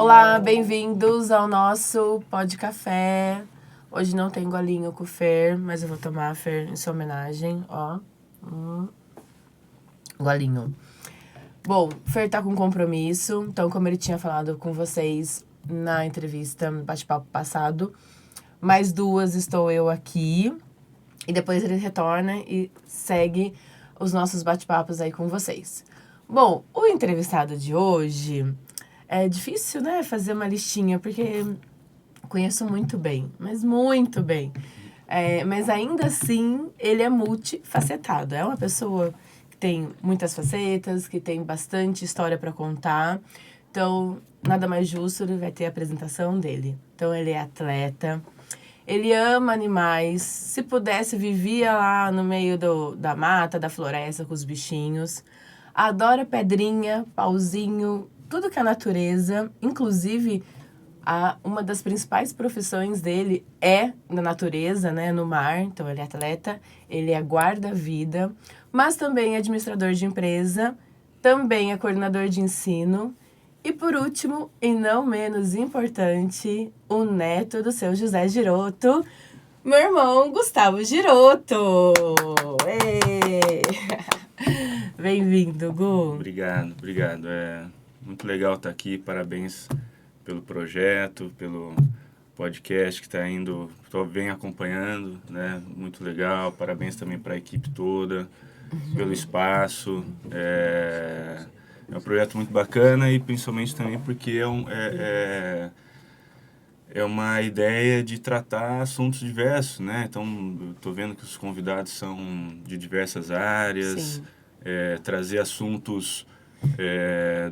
Olá, bem-vindos ao nosso Pod Café. Hoje não tem golinho com o Fer, mas eu vou tomar, Fer, em sua homenagem, ó. Golinho. Bom, Fer tá com compromisso, então como ele tinha falado com vocês na entrevista, no bate-papo passado, mais duas estou eu aqui. E depois ele retorna e segue os nossos bate-papos aí com vocês. Bom, o entrevistado de hoje é difícil, né, fazer uma listinha, porque conheço muito bem, mas muito bem. Mas ainda assim, ele é multifacetado. É uma pessoa que tem muitas facetas, que tem bastante história para contar. Então, nada mais justo, ele vai ter a apresentação dele. Então, ele é atleta. Ele ama animais. Se pudesse, vivia lá no meio da mata, da floresta, com os bichinhos. Adora pedrinha, pauzinho, tudo que é natureza. Inclusive, uma das principais profissões dele é na natureza, né, no mar. Então, ele é atleta, ele é guarda-vida, mas também é administrador de empresa, também é coordenador de ensino. E por último, e não menos importante, o neto do seu José Giroto, meu irmão Gustavo Giroto. Bem-vindo, Gu. Obrigado. É muito legal estar aqui. Parabéns pelo projeto, pelo podcast que está indo, bem acompanhando, né? Muito legal. Parabéns também para a equipe toda, pelo espaço. É um projeto muito bacana e principalmente também porque é uma ideia de tratar assuntos diversos, né? Então, eu estou vendo que os convidados são de diversas áreas, trazer assuntos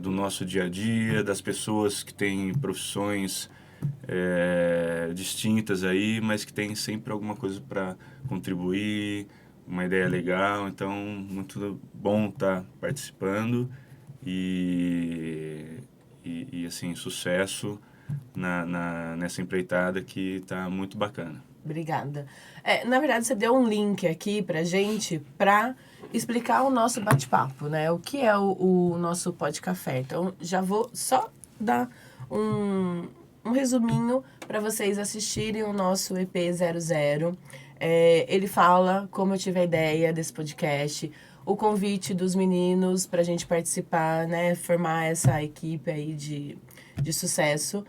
do nosso dia a dia, das pessoas que têm profissões distintas aí, mas que têm sempre alguma coisa para contribuir, uma ideia legal. Então, muito bom estar participando e assim, sucesso nessa empreitada que está muito bacana. Obrigada. Na verdade, você deu um link aqui pra gente pra explicar o nosso bate-papo, né? O que é o nosso Pod Café. Então, já vou só dar um resuminho para vocês assistirem o nosso EP00. Ele fala como eu tive a ideia desse podcast, o convite dos meninos pra gente participar, né? Formar essa equipe aí de sucesso.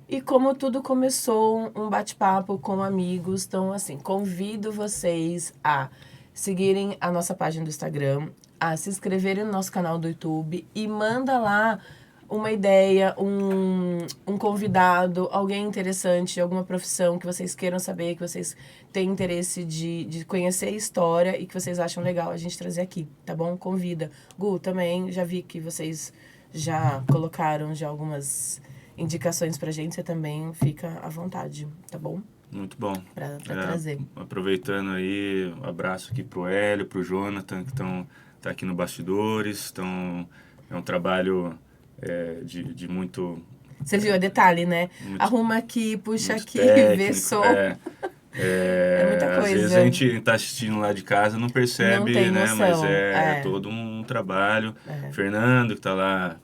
E como tudo começou, um bate-papo com amigos. Então, assim, convido vocês a seguirem a nossa página do Instagram, a se inscreverem no nosso canal do YouTube e manda lá uma ideia, um convidado, alguém interessante, alguma profissão que vocês queiram saber, que vocês têm interesse de conhecer a história e que vocês acham legal a gente trazer aqui, tá bom? Convida. Gu, também já vi que vocês já colocaram já algumas indicações pra gente, você também fica à vontade, tá bom? Muito bom. Pra trazer. Aproveitando aí, um abraço aqui pro Hélio, pro Jonathan, que tá aqui no Bastidores. É um trabalho de muito... Você viu, é detalhe, né? Muito, arruma aqui, puxa aqui, técnico, vê som. É muita coisa. Às vezes a gente tá assistindo lá de casa, não percebe, não tem né? noção. Mas é todo um trabalho. Fernando, que tá lá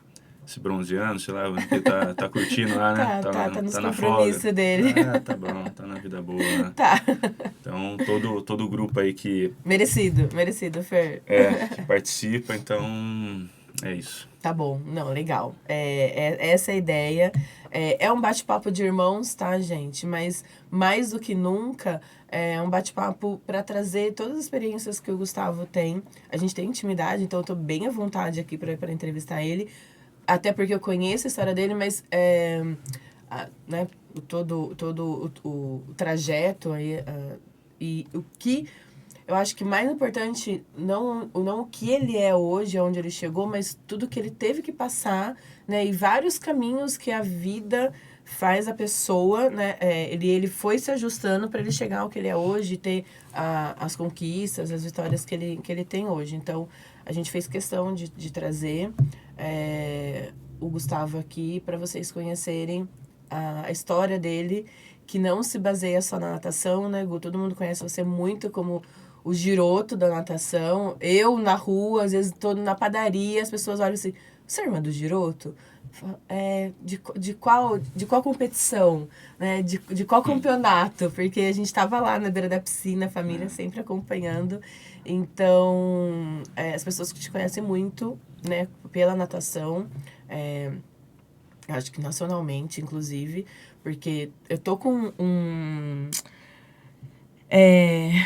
se bronzeando, sei lá, porque tá curtindo lá, né? Tá nos na compromissos folga. dele. Tá bom, tá na vida boa, né? Tá. Então, todo o grupo aí que... Merecido, Fer. que participa, então, é isso. Tá bom, não, legal. Essa é a ideia. É um bate-papo de irmãos, tá, gente? Mas, mais do que nunca, é um bate-papo para trazer todas as experiências que o Gustavo tem. A gente tem intimidade, então eu tô bem à vontade aqui para entrevistar ele. Até porque eu conheço a história dele, mas né, todo o trajeto aí, e o que eu acho que mais importante, não o que ele é hoje, onde ele chegou, mas tudo que ele teve que passar, né, e vários caminhos que a vida faz a pessoa, né, ele foi se ajustando para ele chegar ao que ele é hoje, ter as conquistas, as vitórias que ele tem hoje. Então, a gente fez questão de trazer o Gustavo aqui para vocês conhecerem a história dele, que não se baseia só na natação, né, Gu? Todo mundo conhece você muito como o Giroto da natação. Eu, na rua, às vezes, tô na padaria, as pessoas olham assim, você é irmã do Giroto? de qual competição, né? De qual campeonato, porque a gente estava lá na beira da piscina, a família sempre acompanhando. Então, as pessoas que te conhecem muito, né, pela natação, acho que nacionalmente, inclusive, porque eu tô com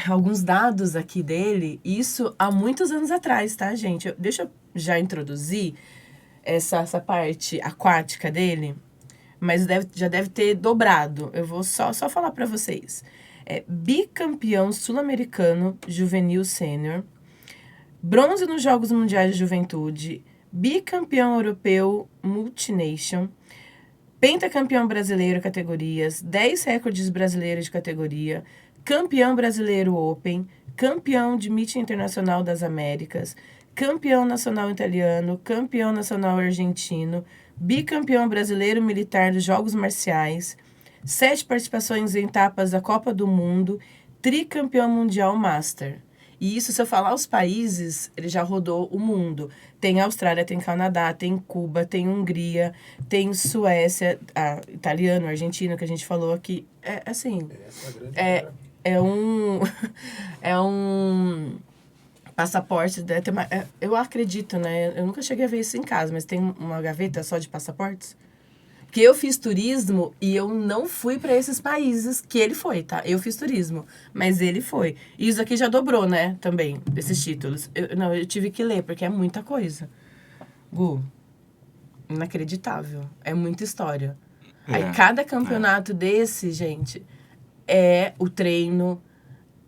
alguns dados aqui dele, isso há muitos anos atrás, tá, gente? Deixa eu já introduzir essa parte aquática dele, mas já deve ter dobrado. Eu vou só falar para vocês. Bicampeão sul-americano juvenil sênior, bronze nos Jogos Mundiais de Juventude, bicampeão europeu multination, pentacampeão brasileiro categorias, 10 recordes brasileiros de categoria, campeão brasileiro Open, campeão de Meeting Internacional das Américas, campeão nacional italiano, campeão nacional argentino, bicampeão brasileiro militar dos Jogos Marciais, 7 participações em etapas da Copa do Mundo, tricampeão mundial Master. E isso, se eu falar os países, ele já rodou o mundo. Tem Austrália, tem Canadá, tem Cuba, tem Hungria, tem Suécia, italiano, argentino, que a gente falou aqui. É um passaporte, eu acredito, né? Eu nunca cheguei a ver isso em casa, mas tem uma gaveta só de passaportes. Porque eu fiz turismo e eu não fui para esses países que ele foi, tá? Eu fiz turismo, mas ele foi. E isso aqui já dobrou, né? Também, esses títulos. Eu tive que ler, porque é muita coisa. Gu, inacreditável. É muita história. Aí cada campeonato desse, gente, é o treino,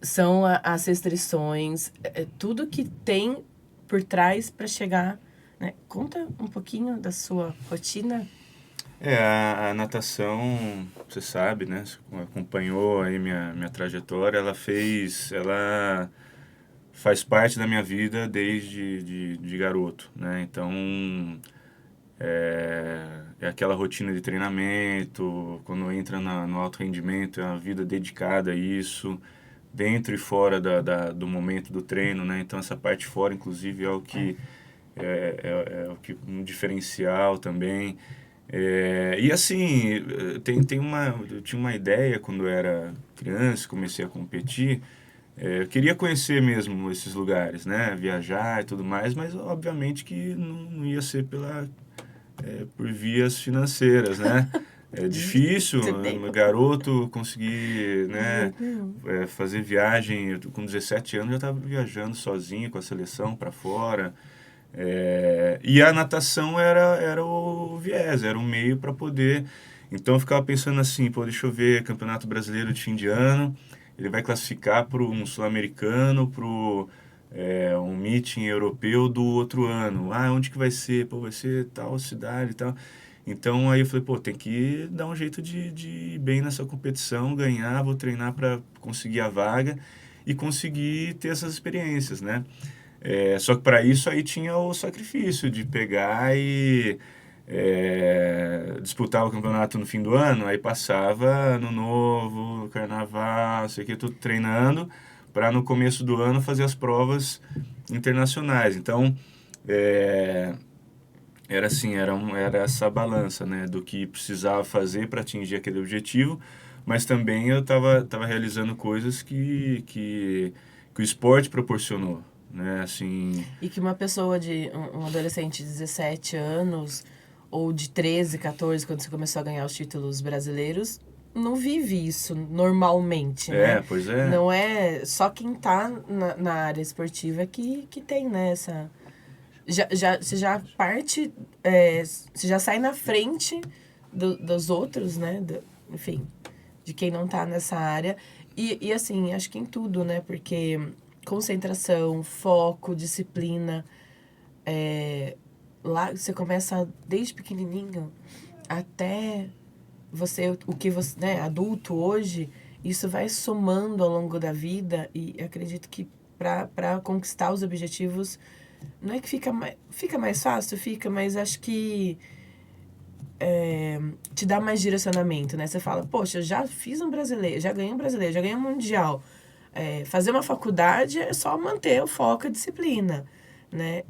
são as restrições, tudo que tem por trás para chegar, né? Conta um pouquinho da sua rotina. A natação, você sabe, né? Você acompanhou aí minha trajetória, ela faz parte da minha vida desde de garoto, né? Então, é aquela rotina de treinamento, quando entra no alto rendimento, é uma vida dedicada a isso, dentro e fora do momento do treino, né? Então, essa parte fora, inclusive, é o que um diferencial também. E assim, eu tinha uma ideia quando eu era criança, comecei a competir, eu queria conhecer mesmo esses lugares, né? Viajar e tudo mais, mas obviamente que não ia ser por vias financeiras, né? É difícil, garoto, conseguir, né, fazer viagem. Eu, com 17 anos, já estava viajando sozinho com a seleção para fora. E a natação era o viés, era o meio para poder... Então eu ficava pensando assim, deixa eu ver, Campeonato Brasileiro de fim de ano, ele vai classificar para um sul-americano, para um meeting europeu do outro ano. Onde que vai ser? Vai ser tal cidade e tal. Então aí eu falei, tem que dar um jeito de ir bem nessa competição, ganhar, vou treinar para conseguir a vaga e conseguir ter essas experiências, né? Só que para isso aí tinha o sacrifício de pegar e disputar o campeonato no fim do ano, aí passava ano novo, carnaval, sei que, tudo treinando para no começo do ano fazer as provas internacionais. Então, era assim, era essa balança, né, do que precisava fazer para atingir aquele objetivo, mas também eu estava realizando coisas que o esporte proporcionou. Né, assim... E que uma pessoa um adolescente de 17 anos ou de 13, 14, quando você começou a ganhar os títulos brasileiros, não vive isso normalmente, né? Pois é. Não é só quem tá na área esportiva que tem, né, essa... Você já parte, você já sai na frente dos outros, né? Enfim, de quem não tá nessa área. E assim, acho que em tudo, né? Porque... concentração, foco, disciplina. Lá você começa desde pequenininho até você, né, adulto hoje, isso vai somando ao longo da vida e acredito que para conquistar os objetivos, não é que fica mais fácil, mas acho que te dá mais direcionamento, né? Você fala, poxa, eu já fiz um brasileiro, já ganhei um brasileiro, já ganhei um mundial. Fazer uma faculdade é só manter o foco e a disciplina, né?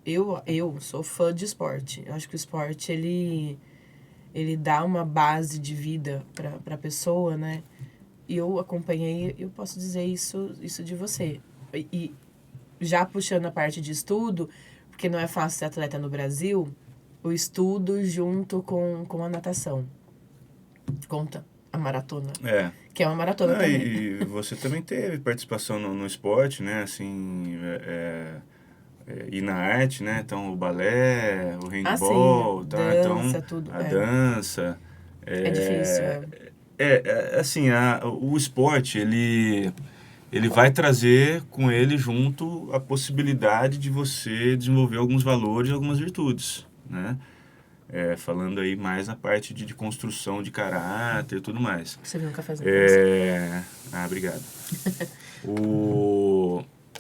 eu sou fã de esporte. Eu acho que o esporte, ele dá uma base de vida para a pessoa, né? E eu acompanhei, eu posso dizer isso de você. E já puxando a parte de estudo, porque não é fácil ser atleta no Brasil, o estudo junto com a natação. Conta a maratona. É. Que é uma maratona Ah, também. e você também teve participação no esporte, né? Assim, e na arte, né? Então, o balé, o Ah, sim, handball, tá? Então, dança, tudo. a dança. É difícil, É, assim, o esporte, ele vai trazer com ele junto a possibilidade de você desenvolver alguns valores e algumas virtudes, né? Falando aí mais a parte de construção de caráter e tudo mais. Você viu um cafezinho pra você. Obrigado.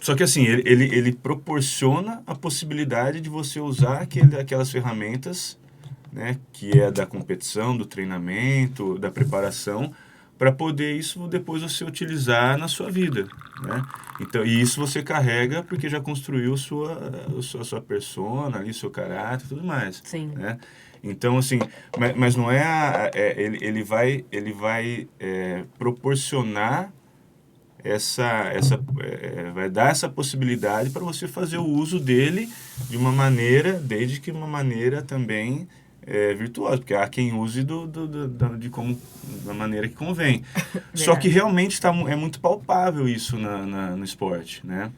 Só que assim, ele proporciona a possibilidade de você usar aquelas ferramentas, né, que é da competição, do treinamento, da preparação, para poder isso depois você utilizar na sua vida, né? Então, e isso você carrega porque já construiu sua persona, ali, seu caráter e tudo mais, Sim. né? Então, assim, mas não é, ele vai proporcionar vai dar essa possibilidade para você fazer o uso dele de uma maneira, desde que uma maneira também virtuosa, porque há quem use de como, da maneira que convém. Só que Verdade. realmente é muito palpável isso no esporte, né?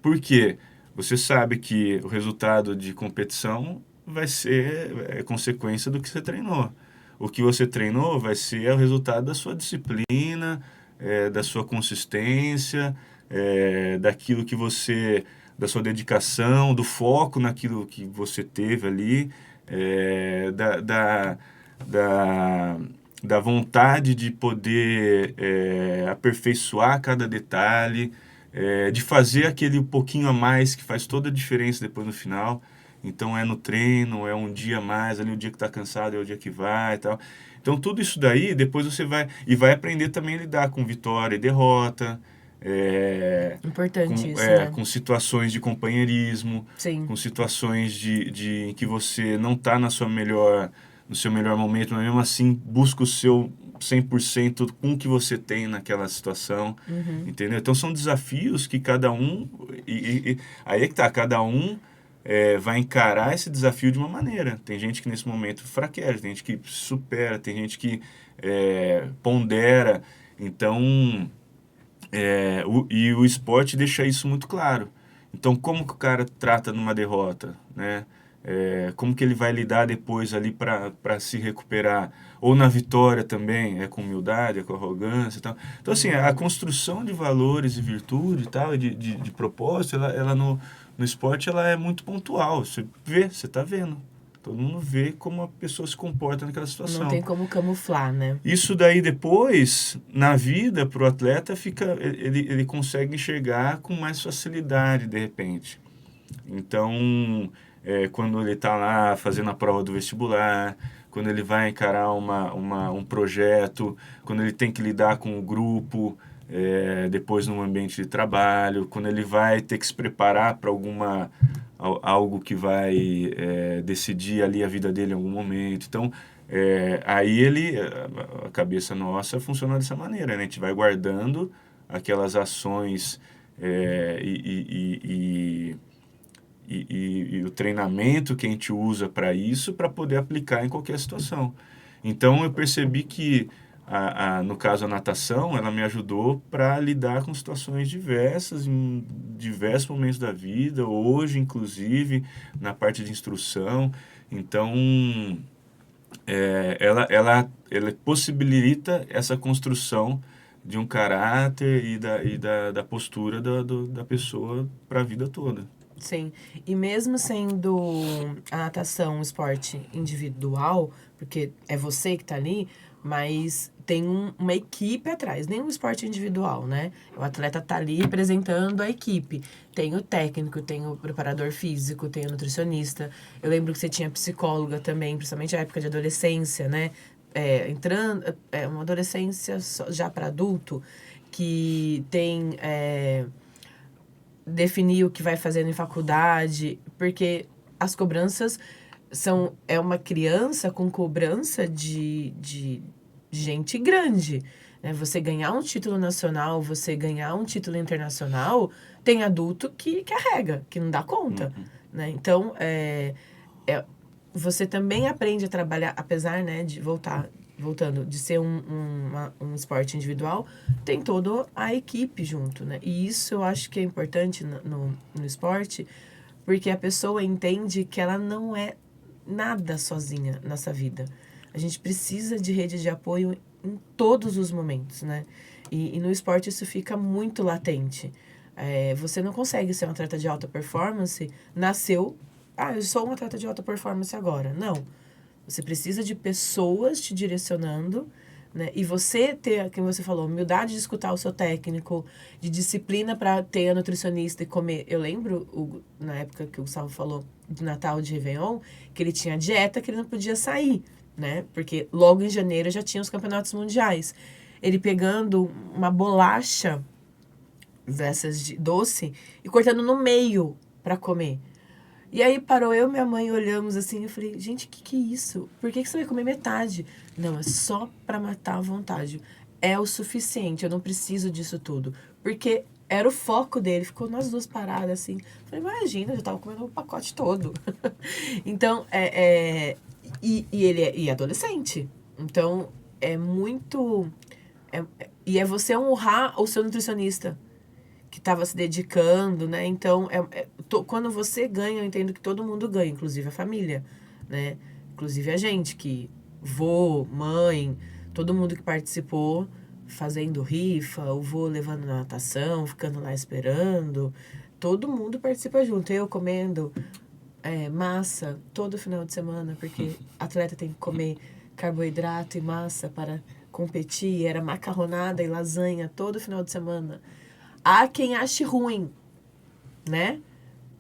Por quê? Você sabe que o resultado de competição vai ser consequência do que você treinou. O que você treinou vai ser o resultado da sua disciplina, da sua consistência, daquilo que você, da sua dedicação, do foco naquilo que você teve ali, da, da vontade de poder aperfeiçoar cada detalhe, de fazer aquele pouquinho a mais que faz toda a diferença depois no final. Então é no treino, é um dia a mais, ali o dia que está cansado é o dia que vai e tal. Então tudo isso daí, depois você vai aprender também a lidar com vitória e derrota, Importante isso, né? com situações de companheirismo, Sim. com situações em que você não está no seu melhor momento, mas mesmo assim busca o seu 100% com o que você tem naquela situação, entendeu? Então são desafios que cada um, aí é que tá, cada um vai encarar esse desafio de uma maneira. Tem gente que nesse momento fraqueja, tem gente que supera, tem gente que pondera. Então, e o esporte deixa isso muito claro. Então, como que o cara trata numa derrota, né? Como que ele vai lidar depois ali para se recuperar? Ou na vitória também, com humildade, com arrogância e tal. Então, assim, a construção de valores e virtude e tal, de propósito, ela no esporte ela é muito pontual. Você vê, você está vendo. Todo mundo vê como a pessoa se comporta naquela situação. Não tem como camuflar, né? Isso daí depois, na vida, para o atleta, ele consegue enxergar com mais facilidade, de repente. Então, quando ele está lá fazendo a prova do vestibular, quando ele vai encarar um projeto, quando ele tem que lidar com o grupo, depois no ambiente de trabalho, quando ele vai ter que se preparar para algo que vai decidir ali a vida dele em algum momento. Então, aí a cabeça nossa funciona dessa maneira, né? A gente vai guardando aquelas ações e o treinamento que a gente usa para isso para poder aplicar em qualquer situação. Então eu percebi que no caso a natação, ela me ajudou para lidar com situações diversas, em diversos momentos da vida, hoje inclusive na parte de instrução. Então ela possibilita essa construção de um caráter da postura da pessoa para a vida toda. Sim. E mesmo sendo a natação um esporte individual, porque é você que tá ali, mas tem uma equipe atrás, nem um esporte individual, né? O atleta tá ali representando a equipe. Tem o técnico, tem o preparador físico, tem o nutricionista. Eu lembro que você tinha psicóloga também, principalmente na época de adolescência, né? Uma adolescência já para adulto, que tem definir o que vai fazer em faculdade, porque as cobranças é uma criança com cobrança de gente grande. Né? Você ganhar um título nacional, você ganhar um título internacional, tem adulto que carrega, que não dá conta. Né? Então, você também aprende a trabalhar, apesar, né, de voltando, de ser um esporte individual, tem toda a equipe junto, né? E isso eu acho que é importante no esporte, porque a pessoa entende que ela não é nada sozinha nessa vida. A gente precisa de rede de apoio em todos os momentos, né? E no esporte isso fica muito latente. Você não consegue ser um atleta de alta performance, eu sou um atleta de alta performance agora. Não. Você precisa de pessoas te direcionando, né? E você ter, como você falou, humildade de escutar o seu técnico, de disciplina para ter a nutricionista e comer. Eu lembro, na época que o Gustavo falou do Natal, de Réveillon, que ele tinha dieta, que ele não podia sair, né? Porque logo em janeiro já tinha os campeonatos mundiais. Ele pegando uma bolacha dessas de doce e cortando no meio para comer. E aí parou eu e minha mãe, olhamos assim, eu falei, gente, que é isso? Por que você vai comer metade? Não, é só para matar a vontade. É o suficiente, eu não preciso disso tudo. Porque era o foco dele, ficou nós duas paradas assim. Eu falei, imagina, eu já tava comendo o pacote todo. Então, e ele é adolescente. Então, é muito... E é você honrar o seu nutricionista que estava se dedicando, né? Então, quando você ganha, eu entendo que todo mundo ganha, inclusive a família, né? Inclusive a gente, que vô, mãe, todo mundo que participou, fazendo rifa, o vô levando na natação, ficando lá esperando. Todo mundo participa junto. Eu comendo massa todo final de semana, porque atleta tem que comer carboidrato e massa para competir. Era macarronada e lasanha todo final de semana. Há quem ache ruim, né?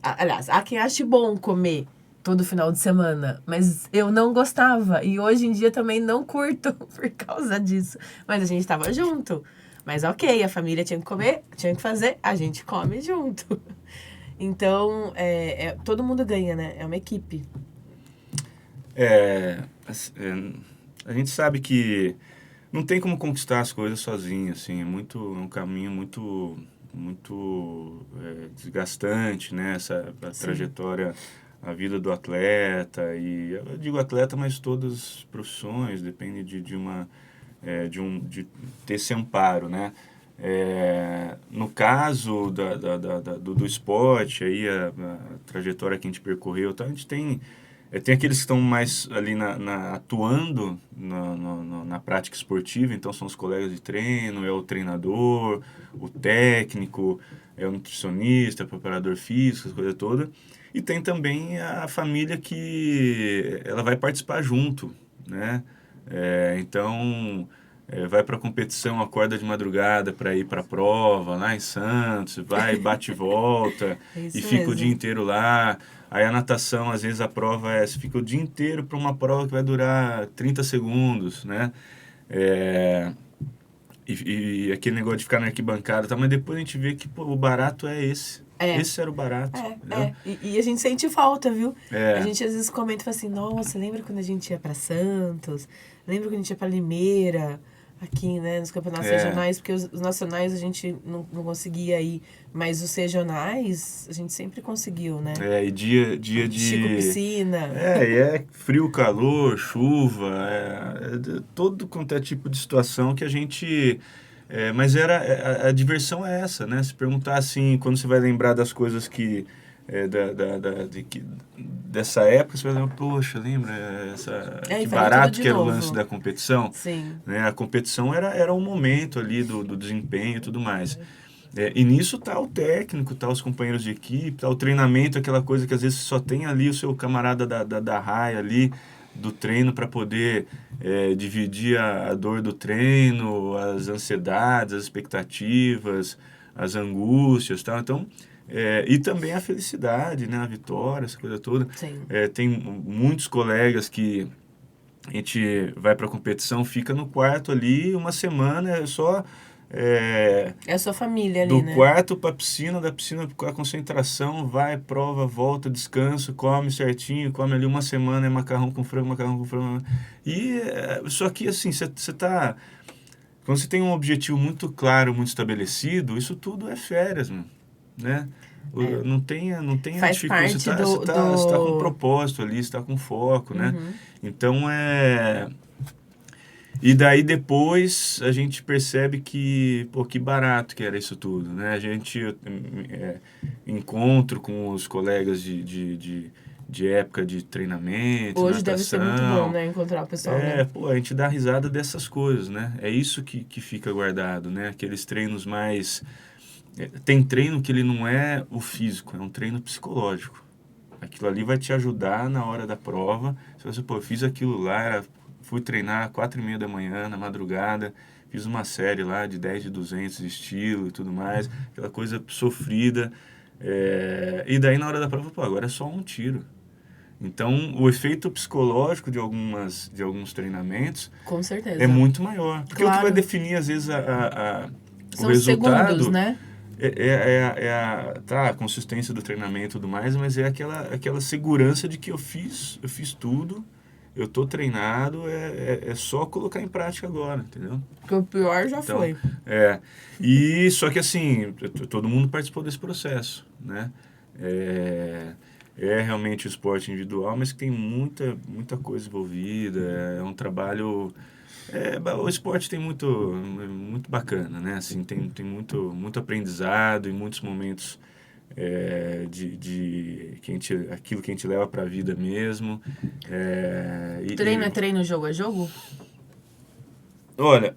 Aliás, há quem ache bom comer todo final de semana. Mas eu não gostava. E hoje em dia também não curto por causa disso. Mas a gente estava junto. Mas ok, a família tinha que comer, tinha que fazer, a gente come junto. Então, todo mundo ganha, né? É uma equipe. A gente sabe que não tem como conquistar as coisas sozinho, assim. É um caminho muito desgastante, né? Essa trajetória, a vida do atleta, e eu digo atleta, mas todas as profissões, depende de ter esse amparo, né? No caso do esporte, aí a trajetória que a gente percorreu, tá? A gente tem aqueles que estão mais ali atuando na prática esportiva, então são os colegas de treino, é o treinador, o técnico, é o nutricionista, o preparador físico, essa coisa toda. E tem também a família que ela vai participar junto, né? Então, vai para a competição, acorda de madrugada para ir para a prova lá em Santos, vai, bate e volta, e fica mesmo. O dia inteiro lá. Aí a natação, às vezes a prova você fica o dia inteiro para uma prova que vai durar 30 segundos, né? E aquele negócio de ficar na arquibancada, tá? Mas depois a gente vê que o barato é esse. Esse era o barato. E a gente sente falta, viu? A gente às vezes comenta e fala assim, nossa, lembra quando a gente ia para Santos? Lembra quando a gente ia para Limeira? Aqui, né, nos campeonatos regionais, porque os nacionais a gente não conseguia ir, mas os regionais a gente sempre conseguiu, né? E dia de... Chico Piscina. Frio, calor, chuva, todo quanto é tipo de situação que a gente... mas a diversão é essa, né? Se perguntar assim, quando você vai lembrar das coisas que... dessa época, você vai lembrar, poxa, lembra que barato que era o lance da competição? Sim. Né? A competição era um momento ali do desempenho e tudo mais. E nisso tá o técnico, tá os companheiros de equipe, tá o treinamento, aquela coisa que às vezes só tem ali o seu camarada da raia ali, do treino, para poder dividir a dor do treino, as ansiedades, as expectativas, as angústias, tá? Então, e também a felicidade, né? A vitória, essa coisa toda. Sim. Tem muitos colegas que a gente vai para a competição, fica no quarto ali uma semana, só É a sua família ali, do né? quarto para a piscina, da piscina para a concentração, vai, prova, volta, descansa, come certinho, come ali uma semana, é macarrão com frango, macarrão com frango. E só que assim, você tá... Quando você tem um objetivo muito claro, muito estabelecido, isso tudo é férias, mano, né? É. Não tenha Faz dificuldade, parte você tá com um propósito ali, você tá com foco, né? Então E daí depois a gente percebe que, pô, que barato que era isso tudo, né? A gente encontro com os colegas de época de treinamento, Hoje deve ser muito bom, natação. né? Encontrar o pessoal, né? Pô, a gente dá risada dessas coisas, né? É isso que fica guardado, né? Aqueles treinos mais... Tem treino que ele não é o físico, é um treino psicológico. Aquilo ali vai te ajudar na hora da prova. Se você, pô, eu fiz aquilo lá, fui treinar 4h30 da manhã, na madrugada, fiz uma série lá de 10 de 200 de estilo e tudo mais, aquela coisa sofrida. E daí na hora da prova, pô, agora é só um tiro. Então, o efeito psicológico de alguns treinamentos Com certeza. é muito maior. Porque o que vai Claro. definir, às vezes, o São segundos, resultado né? a consistência do treinamento e tudo mais, mas é aquela segurança de que eu fiz tudo, eu tô treinado, é só colocar em prática agora, entendeu? Porque o pior já Então, foi. E só que assim, todo mundo participou desse processo, né? É realmente o esporte individual, mas que tem muita coisa envolvida, é um trabalho... o esporte tem muito bacana, né? Assim, tem muito aprendizado e muitos momentos aquilo que a gente leva para a vida mesmo. Treino é treino, jogo é jogo? Olha,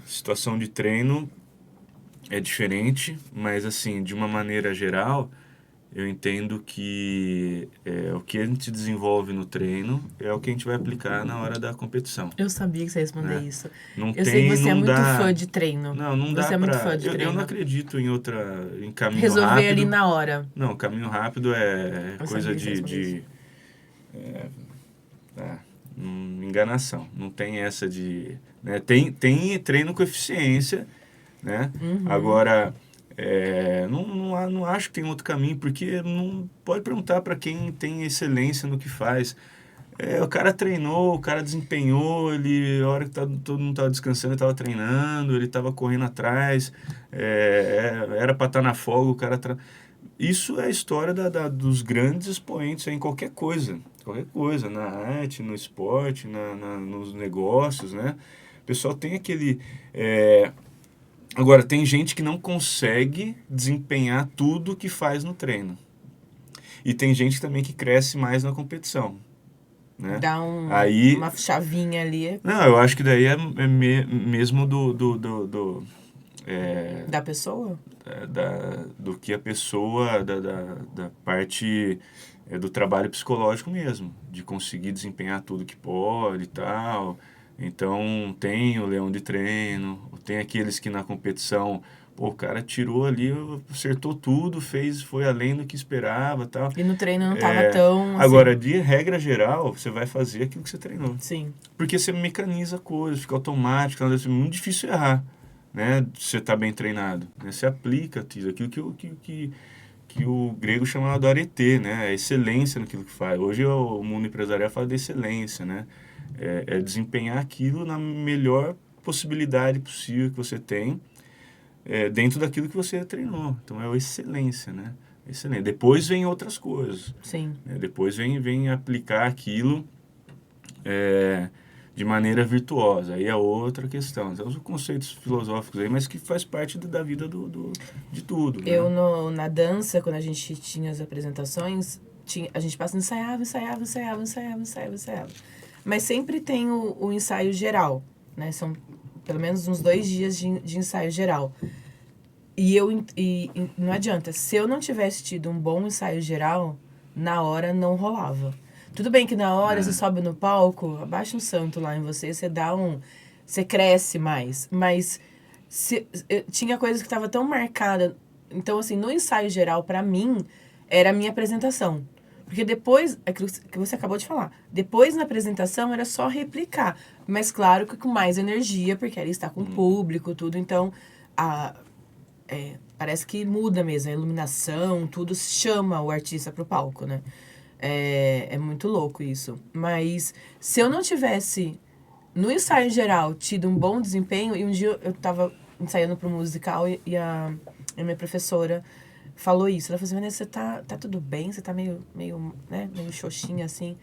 situação de treino é diferente, mas assim, de uma maneira geral, eu entendo que o que a gente desenvolve no treino é o que a gente vai aplicar na hora da competição. Eu sabia que você ia responder Né? isso. Não Eu sei que você é não muito dá, fã de treino. não Você dá é muito pra... fã de Eu treino. não acredito em caminho Resolver rápido. ali na hora. Não, caminho rápido é Eu coisa sabia que você ia responder enganação. Não tem essa de... Né? Tem treino com eficiência, né? Agora, não acho que tem outro caminho, porque não pode perguntar para quem tem excelência no que faz. O cara treinou, o cara desempenhou, a hora que todo mundo estava descansando, ele estava treinando, ele estava correndo atrás, era para estar na folga, o cara... Isso é a história dos grandes expoentes em qualquer coisa, na arte, no esporte, nos negócios, né? O pessoal tem aquele... Agora, tem gente que não consegue desempenhar tudo que faz no treino. E tem gente também que cresce mais na competição. Né? Dá Aí, uma chavinha ali. Não, eu acho que daí mesmo Da pessoa? do que a pessoa, da parte do trabalho psicológico mesmo, de conseguir desempenhar tudo que pode e tal. Então, tem o leão de treino, tem aqueles que na competição, pô, o cara tirou ali, acertou tudo, foi além do que esperava e tal. E no treino não tava tão assim. Agora, de regra geral, você vai fazer aquilo que você treinou. Sim. Porque você mecaniza coisas, fica automático, é muito difícil errar, né? Você tá bem treinado, né? Você aplica aquilo que o grego chamava de arete, né? A excelência naquilo que faz. Hoje o mundo empresarial fala de excelência, né? É desempenhar aquilo na melhor possibilidade possível que você tem, dentro daquilo que você treinou. Então é a excelência, né? Excelente. Depois vem outras coisas. Sim. Depois vem aplicar aquilo de maneira virtuosa. Aí é outra questão. Então, são conceitos filosóficos aí, mas que faz parte da vida de tudo. Né? Eu, na dança, quando a gente tinha as apresentações, a gente ensaiava. Mas sempre tem o ensaio geral, né? São pelo menos uns 2 dias de ensaio geral. E não adianta. Se eu não tivesse tido um bom ensaio geral, na hora não rolava. Tudo bem que na hora você sobe no palco, abaixa um santo lá em você, você cresce mais. Mas tinha coisas que estavam tão marcadas. Então, assim, no ensaio geral, pra mim, era a minha apresentação. Porque depois, é aquilo que você acabou de falar, depois na apresentação era só replicar. Mas claro que com mais energia, porque ali está com o público, tudo. Então, parece que muda mesmo. A iluminação, tudo chama o artista pro palco, né? É muito louco isso. Mas se eu não tivesse, no ensaio em geral, tido um bom desempenho, e um dia eu tava ensaiando pro musical e a minha professora falou isso. Ela falou assim, Vanessa, você tá tudo bem? Você tá meio, né, meio xoxinha, assim.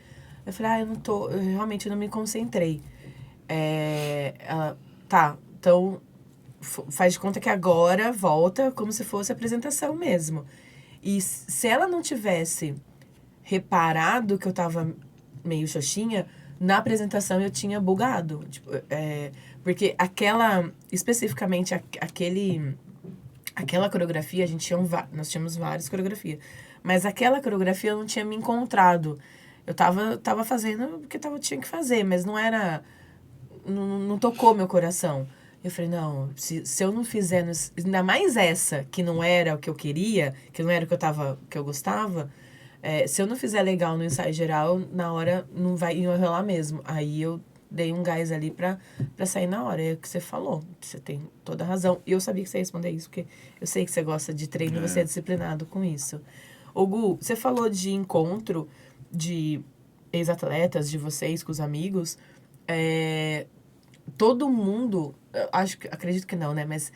Eu falei, eu não tô, eu realmente não me concentrei. Ela, tá, então faz de conta que agora volta como se fosse apresentação mesmo. E se ela não tivesse reparado que eu tava meio xoxinha, na apresentação eu tinha bugado. Tipo, porque especificamente aquela coreografia, nós tínhamos várias coreografias. Mas aquela coreografia eu não tinha me encontrado. Eu tava fazendo porque tinha que fazer, mas não era... Não tocou meu coração. Eu falei, não, se eu não fizer... Ainda mais essa, que não era o que eu queria, que não era o que eu gostava... se eu não fizer legal no ensaio geral, na hora não vai enrolar mesmo. Aí eu dei um gás ali pra sair na hora. É o que você falou. Você tem toda a razão. E eu sabia que você ia responder isso, porque eu sei que você gosta de treino e você é disciplinado com isso. Ô, Gu, você falou de encontro de ex-atletas, de vocês com os amigos. Todo mundo, acredito que não, né? Mas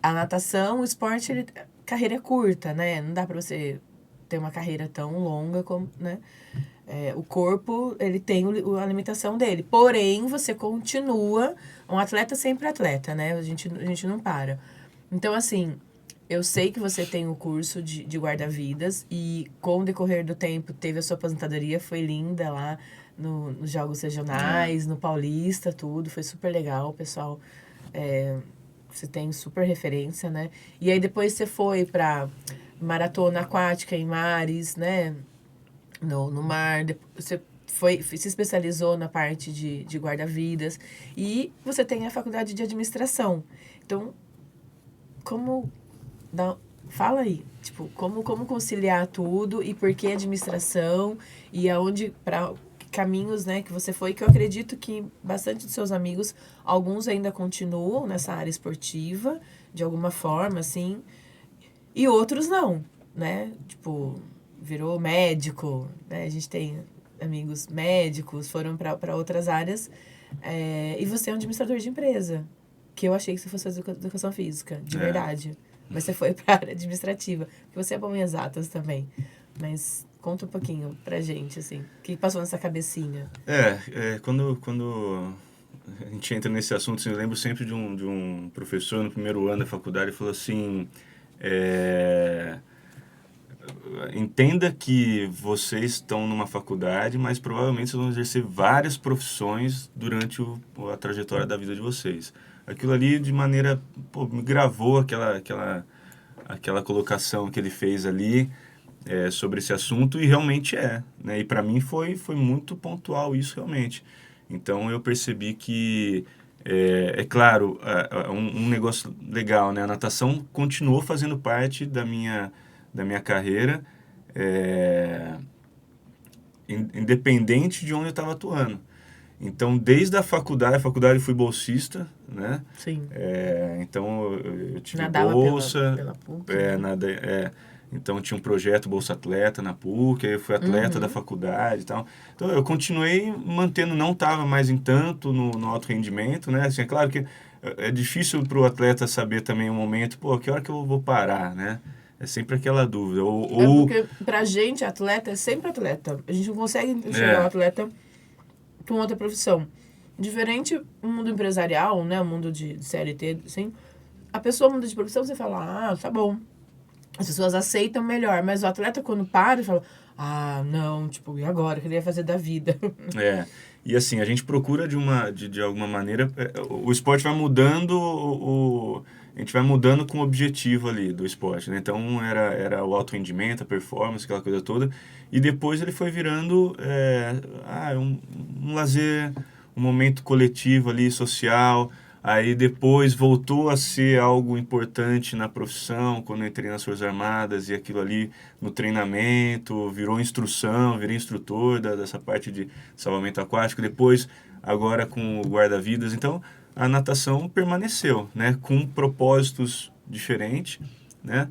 a natação, o esporte, carreira é curta, né? Não dá pra você ter uma carreira tão longa como, né? O corpo, ele tem a limitação dele. Porém, você continua um atleta sempre atleta, né? A gente não para. Então, assim, eu sei que você tem o curso de guarda-vidas e com o decorrer do tempo teve a sua aposentadoria, foi linda lá nos Jogos Regionais, no Paulista, tudo. Foi super legal, o pessoal. Você tem super referência, né? E aí depois você foi pra maratona aquática em mares, né? No mar. Você se especializou na parte de guarda-vidas. E você tem a faculdade de administração. Então, fala aí, tipo, como conciliar tudo e por que administração e para caminhos, né, que você foi, que eu acredito que bastante dos seus amigos, alguns ainda continuam nessa área esportiva, de alguma forma, assim, e outros não, né? Tipo, virou médico, né? A gente tem amigos médicos, foram para outras áreas. E você é um administrador de empresa, que eu achei que você fosse fazer educação física, de verdade. Mas você foi para a área administrativa, porque você é bom em exatas também. Mas conta um pouquinho pra gente, assim, o que passou nessa cabecinha? Quando a gente entra nesse assunto, assim, eu lembro sempre de um professor no primeiro ano da faculdade, ele falou assim, entenda que vocês estão numa faculdade, mas provavelmente vocês vão exercer várias profissões durante a trajetória da vida de vocês. Aquilo ali, de maneira, me gravou aquela colocação que ele fez ali sobre esse assunto, e realmente né? E para mim foi muito pontual isso, realmente. Então eu percebi que, claro, um negócio legal, né? A natação continuou fazendo parte da minha carreira, independente de onde eu estava atuando. Então, desde a faculdade eu fui bolsista, né? Sim. Então, eu tive Nadava bolsa. pela PUC, né? Então, tinha um projeto Bolsa Atleta na PUC, aí eu fui atleta da faculdade e tal. Então, eu continuei mantendo, não estava mais em tanto no alto rendimento, né? Assim, é claro que é difícil para o atleta saber também o momento, que hora que eu vou parar, né? É sempre aquela dúvida. Porque pra gente, atleta é sempre atleta. A gente não consegue enxergar o atleta com outra profissão. Diferente do mundo empresarial, né? O mundo de CLT, assim. A pessoa muda de profissão, você fala, tá bom. As pessoas aceitam melhor. Mas o atleta, quando para, fala, não, tipo, e agora? O que ele ia fazer da vida? E assim, a gente procura de alguma maneira... O esporte vai mudando a gente vai mudando com o objetivo ali do esporte, né? Então, era o alto rendimento, a performance, aquela coisa toda. E depois ele foi virando um lazer, um momento coletivo ali, social, Aí depois voltou a ser algo importante na profissão, quando eu entrei nas Forças Armadas e aquilo ali no treinamento, virou instrução, virei instrutor dessa parte de salvamento aquático. Depois, agora com o guarda-vidas. Então, a natação permaneceu, né? Com propósitos diferentes, né?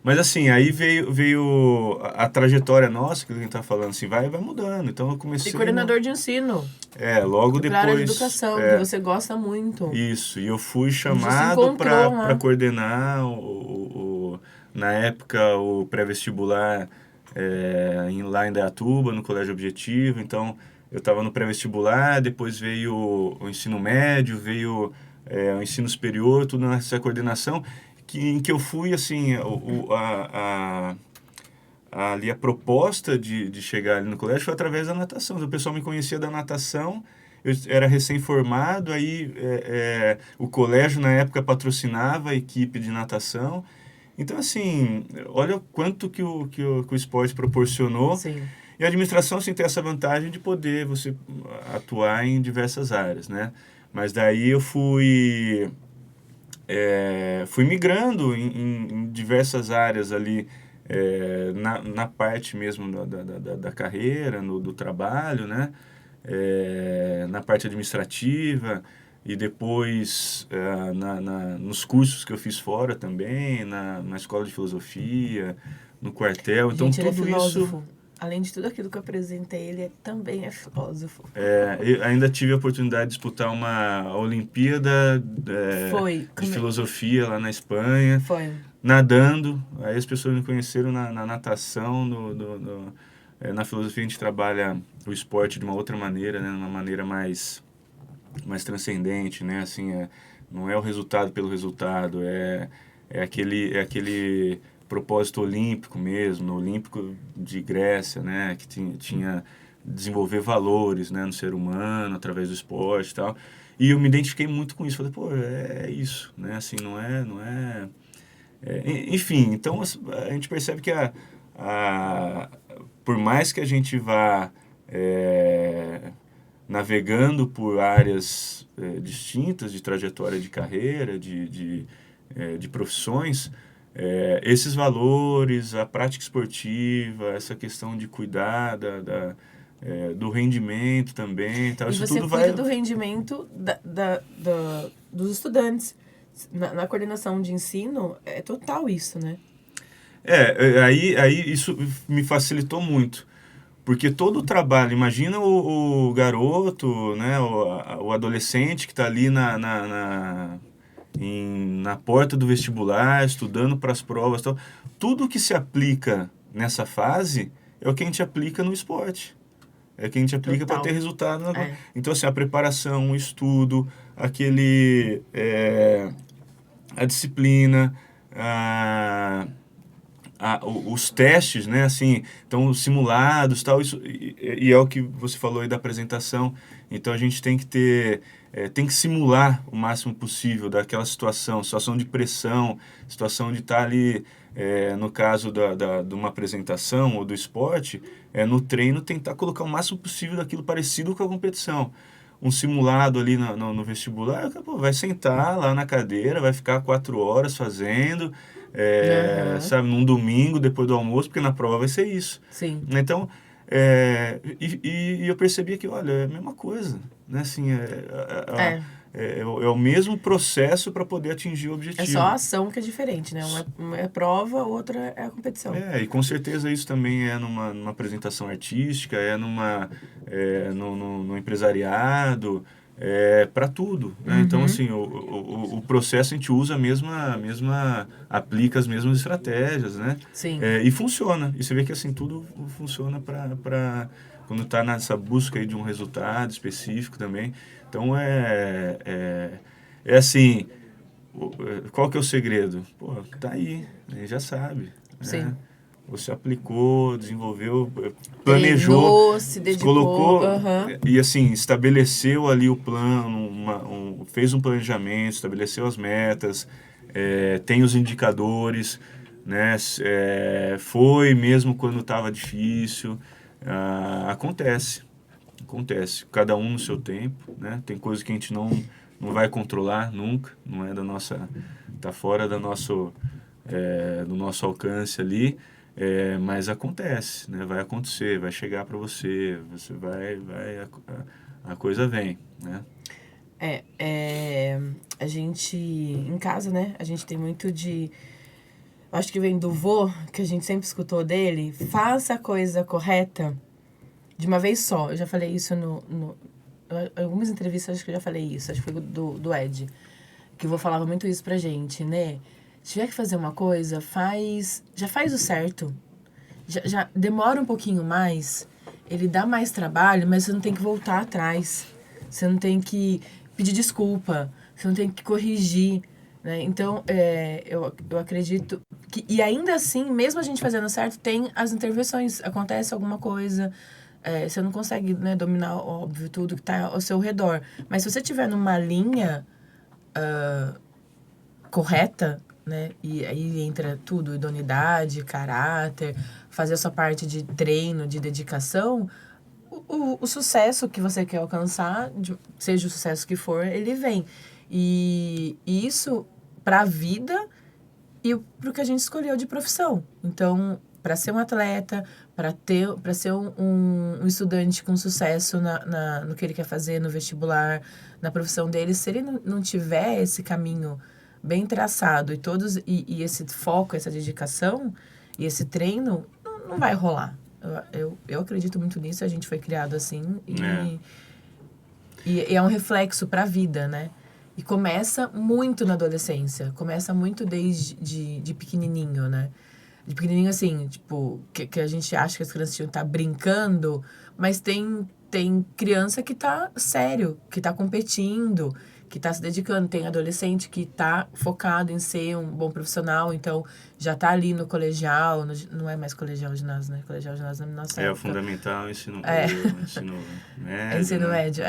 Mas assim, aí veio a trajetória nossa, que a gente tá falando assim, vai mudando. Então eu comecei... E coordenador de ensino. logo Foi depois... pra área de educação, que você gosta muito. Isso, e eu fui A gente se chamado encontrou lá. para coordenar, na época, o pré-vestibular lá em Dayatuba, no Colégio Objetivo. Então, eu estava no pré-vestibular, depois veio o ensino médio, veio o ensino superior, tudo nessa coordenação, em que eu fui, assim, ali a proposta de chegar ali no colégio foi através da natação. O pessoal me conhecia da natação, eu era recém-formado, aí o colégio na época patrocinava a equipe de natação. Então, assim, olha o quanto que o esporte proporcionou. Sim. E a administração, assim, tem essa vantagem de poder você atuar em diversas áreas, né? Mas daí eu fui migrando em diversas áreas ali, na parte mesmo da carreira, do trabalho, né? Na parte administrativa e depois nos cursos que eu fiz fora também, na escola de filosofia, no quartel. Então, Gente, ele é tudo filósofo. isso... Além de tudo aquilo que eu apresentei, ele também é filósofo. Eu ainda tive a oportunidade de disputar uma Olimpíada de filosofia lá na Espanha. Foi. Nadando. Aí as pessoas me conheceram na natação. Na filosofia a gente trabalha o esporte de uma outra maneira, né? Uma maneira mais transcendente, né? Assim, não é o resultado pelo resultado, é aquele propósito olímpico mesmo, no Olímpico de Grécia, né? Que tinha desenvolver valores, né, no ser humano através do esporte e tal. E eu me identifiquei muito com isso. Falei, pô, é isso, né? Assim, não é... enfim, então a gente percebe que por mais que a gente vá navegando por áreas distintas de trajetória de carreira, de profissões, esses valores, a prática esportiva, essa questão de cuidar do rendimento também. Tá? E isso você tudo cuida vai... do rendimento dos estudantes. Na coordenação de ensino, é total isso, né? Aí isso me facilitou muito. Porque todo o trabalho, imagina o garoto, né, o adolescente que está ali na porta do vestibular, estudando para as provas. Tal. Tudo que se aplica nessa fase é o que a gente aplica no esporte. É o que a gente aplica para ter resultado. Então, assim, a preparação, o estudo, a disciplina, os testes, né, assim, então simulados, tal, isso, e é o que você falou aí da apresentação. Então a gente tem que tem que simular o máximo possível daquela situação de pressão, situação de estar ali, no caso de uma apresentação ou do esporte, no treino tentar colocar o máximo possível daquilo parecido com a competição. Um simulado ali no vestibular, pô, vai sentar lá na cadeira, vai ficar 4 horas fazendo, sabe, num domingo depois do almoço, porque na prova vai ser isso. Sim. Então, e eu percebia que, olha, é a mesma coisa, né? Assim, é o mesmo processo para poder atingir o objetivo. É só a ação que é diferente, né? Uma é prova, outra é a competição. E com certeza isso também é numa apresentação artística, no empresariado, para tudo, né? Uhum. Então, assim, o processo a gente usa aplica as mesmas estratégias, né? Sim. E funciona. E você vê que, assim, tudo funciona para quando está nessa busca aí de um resultado específico também. Então, assim, qual que é o segredo? Pô, tá aí, a gente já sabe. Sim. Né? Você aplicou, desenvolveu, planejou, treinou, se dedicou, colocou e assim, estabeleceu ali o plano, fez um planejamento, estabeleceu as metas, tem os indicadores, né? Foi mesmo quando estava difícil, acontece. acontece. Cada um no seu tempo, né? Tem coisas que a gente não vai controlar nunca, não é da nossa... Tá fora do nosso alcance ali, mas acontece, né? Vai acontecer, vai chegar para você, você a coisa vem, né? A gente, em casa, né, a gente tem muito de... Acho que vem do vô, que a gente sempre escutou dele, faça a coisa correta de uma vez só. Eu já falei isso em algumas entrevistas, acho que eu já falei isso, acho que foi do Ed, que o vô falava muito isso pra gente, né? Se tiver que fazer uma coisa, já faz o certo. Já demora um pouquinho mais, ele dá mais trabalho, mas você não tem que voltar atrás. Você não tem que pedir desculpa, você não tem que corrigir, né? Então, eu acredito que... E ainda assim, mesmo a gente fazendo certo, tem as intervenções. Acontece alguma coisa, você não consegue, né, dominar, óbvio, tudo que está ao seu redor. Mas se você estiver numa linha correta, né? E aí entra tudo, idoneidade, caráter, fazer a sua parte de treino, de dedicação, o sucesso que você quer alcançar, seja o sucesso que for, ele vem. E isso para a vida e para o que a gente escolheu de profissão. Então, para ser um atleta, para ser um estudante com sucesso no que ele quer fazer, no vestibular, na profissão dele, se ele não tiver esse caminho bem traçado e esse foco, essa dedicação e esse treino, não vai rolar. Eu acredito muito nisso, a gente foi criado assim e é um reflexo para a vida, né? E começa muito na adolescência, começa muito desde de pequenininho, né? De pequenininho assim, tipo, que a gente acha que as crianças tinham que estar brincando, mas tem criança que tá sério, que tá competindo, que tá se dedicando. Tem adolescente que tá focado em ser um bom profissional, então já tá ali no colegial, não é mais colegial ginásio, né? Colegial ginásio na nossa época. O fundamental, ensino médio. Ensino médio,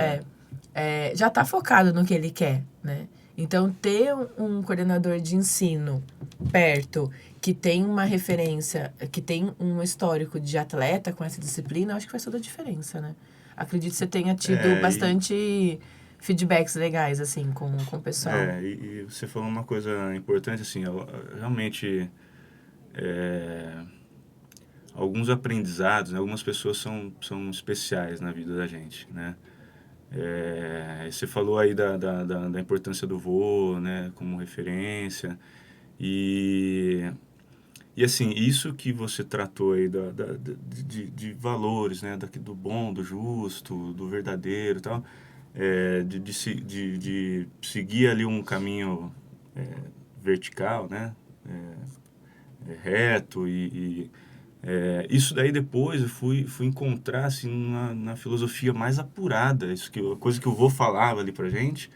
já tá focado no que ele quer, né? Então, ter um coordenador de ensino perto, que tem uma referência, que tem um histórico de atleta com essa disciplina, eu acho que faz toda a diferença, né? Acredito que você tenha tido bastante feedbacks legais, assim, com o pessoal. E você falou uma coisa importante, assim, realmente, alguns aprendizados, né? Algumas pessoas são especiais na vida da gente, né? Você falou aí da importância do vô, né, como referência, e assim, isso que você tratou aí de valores, né, do bom, do justo, do verdadeiro e tal, de seguir ali um caminho vertical, né, reto isso daí depois eu fui encontrar assim, na filosofia mais apurada, a coisa que o vô falava ali pra gente,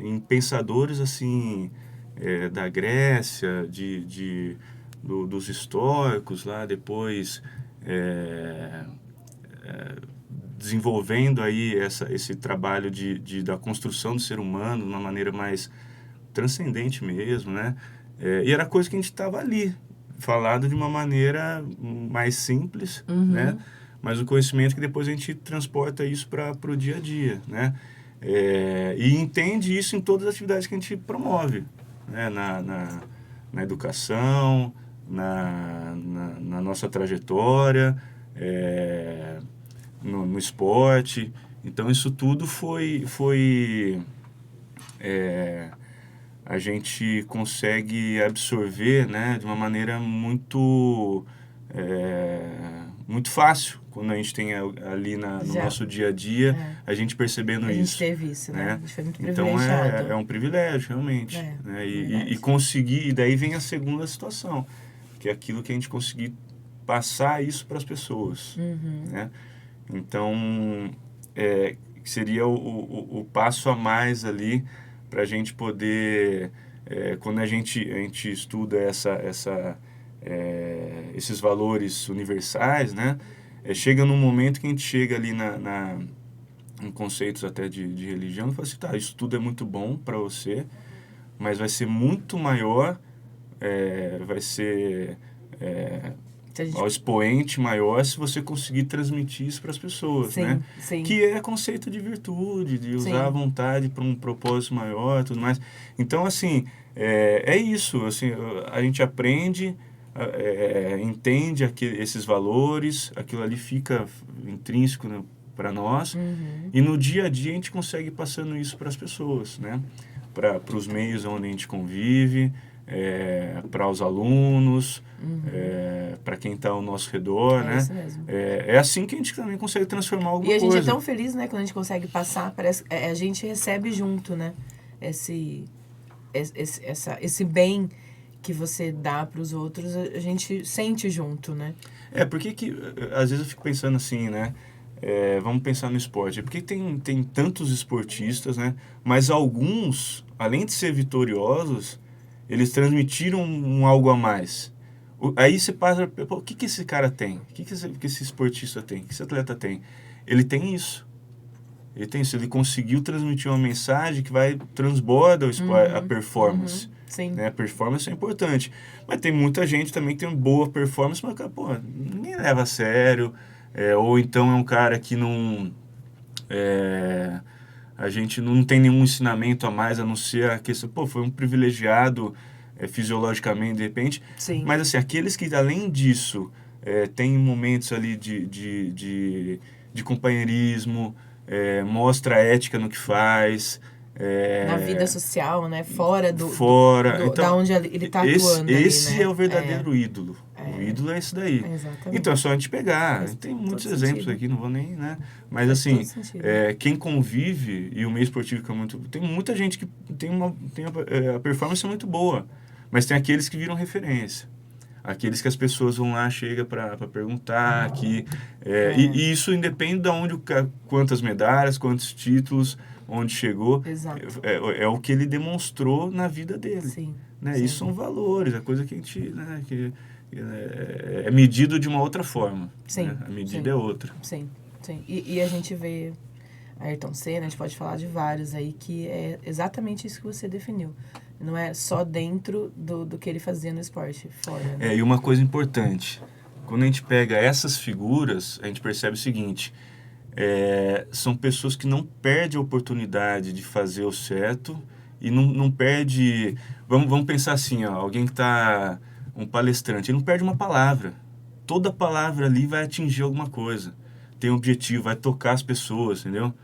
em pensadores assim, da Grécia, dos estoicos lá, depois desenvolvendo aí esse trabalho da construção do ser humano de uma maneira mais transcendente mesmo, né? E era coisa que a gente estava ali, falado de uma maneira mais simples, né? Mas o conhecimento que depois a gente transporta isso para o dia a dia, né? E entende isso em todas as atividades que a gente promove, né? Na educação, na nossa trajetória, no esporte. Então, isso tudo a gente consegue absorver, né, de uma maneira muito fácil, quando a gente tem ali no nosso dia a dia, a gente percebendo isso. A gente teve isso, né? A gente foi muito então privilegiado. É um privilégio, realmente. Né? E conseguir, e daí vem a segunda situação, que é aquilo que a gente conseguir passar isso para as pessoas. Né? Então, seria o passo a mais ali para a gente poder, quando a gente estuda esses valores universais, né? Chega num momento que a gente chega ali em conceitos até de religião e fala assim, tá, isso tudo é muito bom para você, mas vai ser muito maior, vai ser ao expoente maior se você conseguir transmitir isso para as pessoas, Sim, né? sim. Que é conceito de virtude, de usar Sim. a vontade para um propósito maior e tudo mais. Então, assim, é isso. Assim, a gente aprende, entende esses valores, aquilo ali fica intrínseco, né, para nós. Uhum. E no dia a dia a gente consegue ir passando isso para as pessoas, né? Para os meios onde a gente convive, para os alunos, para quem está ao nosso redor, É né? isso mesmo. É assim que a gente também consegue transformar alguma E a gente coisa. é tão feliz, né, quando a gente consegue passar, parece a gente recebe junto, né? Esse bem que você dá para os outros, a gente sente junto, né? Porque às vezes eu fico pensando assim, né? Vamos pensar no esporte. Porque tem tantos esportistas, né? Mas alguns, além de ser vitoriosos, eles transmitiram algo a mais. Aí você passa, pô, o que esse cara tem? O que esse esportista tem? O que esse atleta tem? Ele tem isso. Ele tem isso. Ele conseguiu transmitir uma mensagem que vai transborda a performance. Sim. Né? A performance é importante. Mas tem muita gente também que tem uma boa performance, mas, pô, ninguém leva a sério. Ou então é um cara que não... a gente não tem nenhum ensinamento a mais, a não ser a questão... Pô, foi um privilegiado fisiologicamente, de repente. Sim. Mas, assim, aqueles que, além disso, tem momentos ali de companheirismo, mostra ética no que faz... Na vida social, né? Fora Então, da onde ele tá atuando esse ali, né? é o verdadeiro ídolo. O ídolo é esse daí. Exatamente. Então é só a gente pegar. Faz Tem muitos todo exemplos sentido. aqui, não vou nem, né? Mas Faz assim, todo sentido. quem convive, e o meio esportivo que é muito... Tem muita gente que a performance é muito boa, mas tem aqueles que viram referência. Aqueles que as pessoas vão lá, chega para perguntar, e isso independe de onde, quantas medalhas, quantos títulos, onde chegou. Exato. É o que ele demonstrou na vida dele. Sim. Né? Sim. Isso são valores, é coisa que a gente... Né, é medido de uma outra forma. Sim. Né? A medida é outra. Sim, sim. E a gente vê Ayrton Senna, a gente pode falar de vários aí, que é exatamente isso que você definiu. Não é só dentro do que ele fazia no esporte, fora. Né? E uma coisa importante, quando a gente pega essas figuras, a gente percebe o seguinte, são pessoas que não perdem a oportunidade de fazer o certo e não perde... Vamos pensar assim, ó, alguém que está... Um palestrante, ele não perde uma palavra. Toda palavra ali vai atingir alguma coisa. Tem um objetivo, vai tocar as pessoas, entendeu?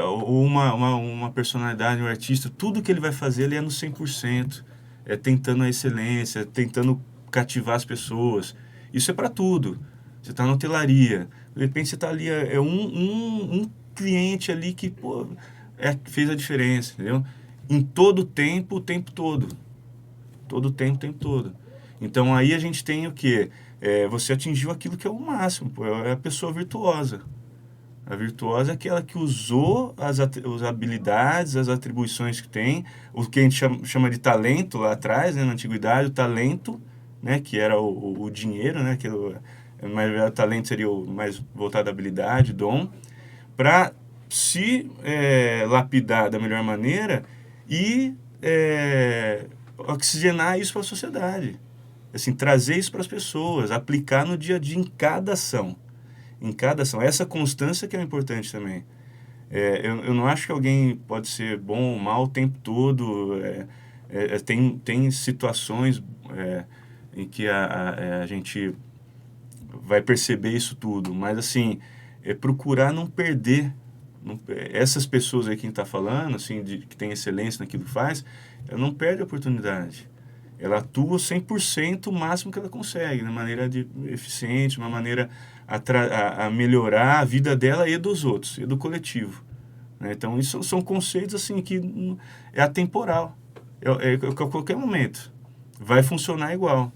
Ou uma personalidade, um artista, tudo que ele vai fazer, ele é no 100%. Tentando a excelência, tentando cativar as pessoas. Isso é para tudo. Você está na hotelaria, de repente você está ali, um cliente ali que, pô, fez a diferença, entendeu? Em todo o tempo todo. Todo o tempo todo. Então aí a gente tem o quê? Você atingiu aquilo que é o máximo, pô, é a pessoa virtuosa. A virtuosa é aquela que usou as habilidades, as atribuições que tem, o que a gente chama de talento lá atrás, né, na antiguidade, o talento, né, que era o dinheiro, né, que o talento seria o mais voltado à habilidade, dom, para se lapidar da melhor maneira e oxigenar isso para a sociedade. Assim, trazer isso para as pessoas, aplicar no dia a dia em cada ação. Em cada ação. Essa constância que é importante também. Eu não acho que alguém pode ser bom ou mal o tempo todo. Tem situações em que a gente vai perceber isso tudo. Mas, assim, procurar não perder. Essas pessoas aí que a gente está falando, assim, que tem excelência naquilo que faz, ela não perde a oportunidade. Ela atua 100% o máximo que ela consegue, de maneira eficiente, uma maneira a melhorar a vida dela e dos outros, e do coletivo. Né? Então, isso são conceitos assim, que é atemporal. A qualquer momento. Vai funcionar igual.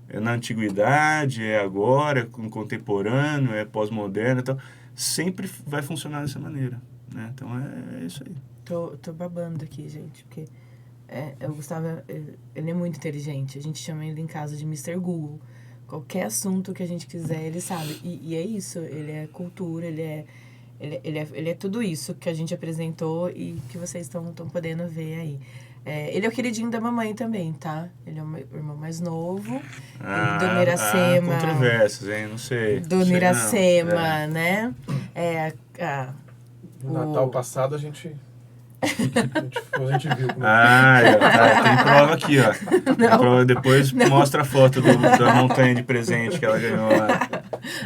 É na antiguidade, é agora, é contemporâneo, é pós-moderno. Então, sempre vai funcionar dessa maneira. Né? Então, é isso aí. Tô babando aqui, gente, porque... o Gustavo, ele é muito inteligente. A gente chama ele em casa de Mr. Google. Qualquer assunto que a gente quiser, ele sabe. E é isso, ele é cultura, ele é tudo isso que a gente apresentou e que vocês estão podendo ver aí. Ele é o queridinho da mamãe também, tá? Ele é o meu irmão mais novo. Dona Iracema... controvérsias, hein? Não sei. Dona Sei Iracema, não. né? No Natal passado a gente viu como Tem prova aqui, ó. Tem prova, depois mostra a foto da montanha de presente que ela ganhou lá.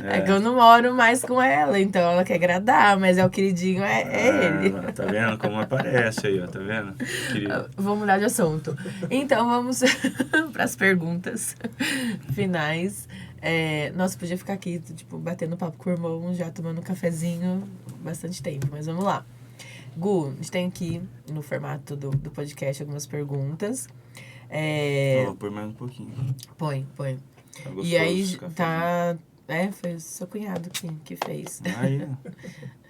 É que eu não moro mais com ela, então ela quer agradar, mas o queridinho é ele. Tá vendo como aparece aí, ó, tá vendo? Querido. Vamos mudar de assunto. Então vamos para as perguntas finais. Nossa, podia ficar aqui, tipo, batendo papo com o irmão, já tomando um cafezinho bastante tempo, mas vamos lá. Gu, a gente tem aqui no formato do podcast algumas perguntas. Vou pôr mais um pouquinho. Põe. Tá gostoso, E aí esse café. tá. Foi o seu cunhado que fez. Aí,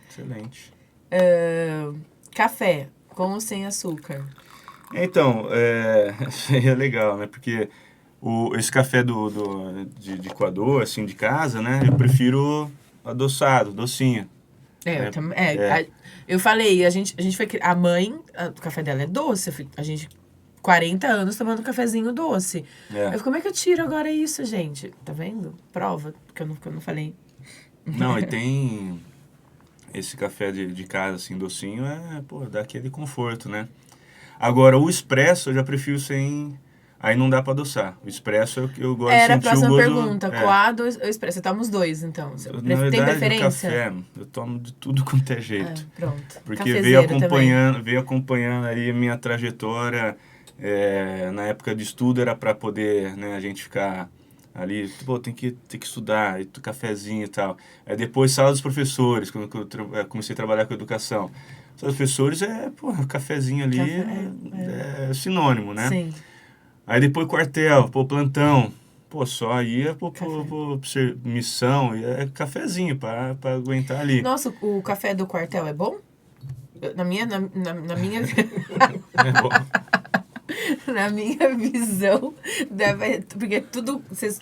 excelente. Café, com ou sem açúcar? Então, seria legal, né? Porque esse café de coador, assim, de casa, né? Eu prefiro adoçado, docinho. Eu falei, a gente foi... A mãe, o café dela é doce. A gente, 40 anos tomando cafezinho doce. Como é que eu tiro agora isso, gente? Tá vendo? Prova, que eu não falei. Não, e tem... Esse café de casa, assim, docinho, dá aquele conforto, né? Agora, o expresso eu já prefiro sem... Aí não dá pra adoçar. O expresso eu gosto de sentir o gosto... Era a próxima pergunta. Coado ou expresso? Você toma os dois, então? Na tem verdade, preferência? O café, eu tomo de tudo quanto é jeito. Pronto. Porque Cafezeiro veio acompanhando aí a minha trajetória. Na época de estudo era para poder, né, a gente ficar ali, tem que estudar, cafezinho e tal. Aí depois sala dos professores, quando eu comecei a trabalhar com educação. Sala dos professores cafezinho ali é sinônimo, né? Sim. Aí depois quartel, plantão. Só ia por missão, cafezinho para aguentar ali. Nossa, o café do quartel é bom? Na minha É bom. Na minha visão, porque tudo, vocês